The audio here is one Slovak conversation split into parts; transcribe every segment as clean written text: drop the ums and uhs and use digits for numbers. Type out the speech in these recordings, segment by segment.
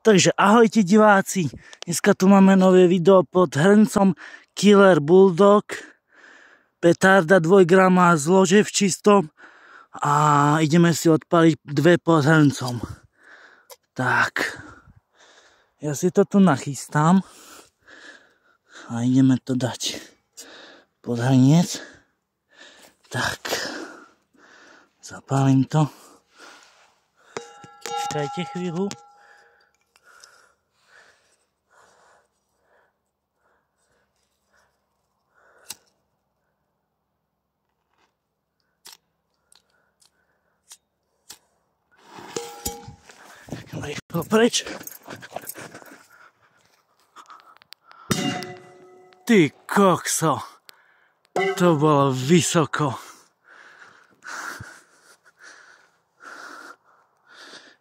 Takže ahojte diváci, dneska tu máme nové video pod hrncom Killer Bulldog, petarda 2 grama zlože v čistom a ideme si odpaliť 2 pod hrncom. Tak, ja si to tu nachystám a ideme to dať pod hrniec. Tak, zapálim to. Čakajte chvíľu. Rýchlo preč. Ty kokso, to bolo vysoko.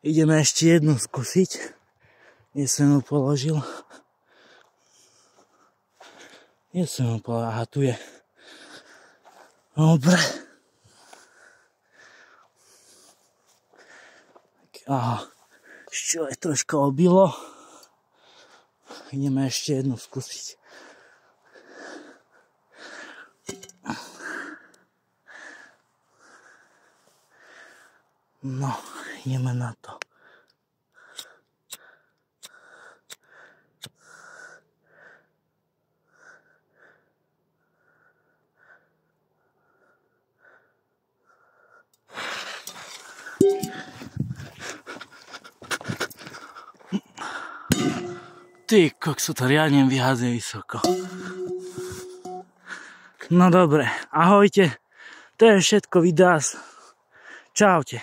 Ideme ešte jednu skúsiť, kde som ju položil. Aha, tu je. Dobre. Aha. Ešte aj troška obilo. Ideme ešte jednu skúsiť. No, ideme na to. Ty kokso, to riadne vyhádza vysoko. No dobre, ahojte. To je všetko videá. Čaute.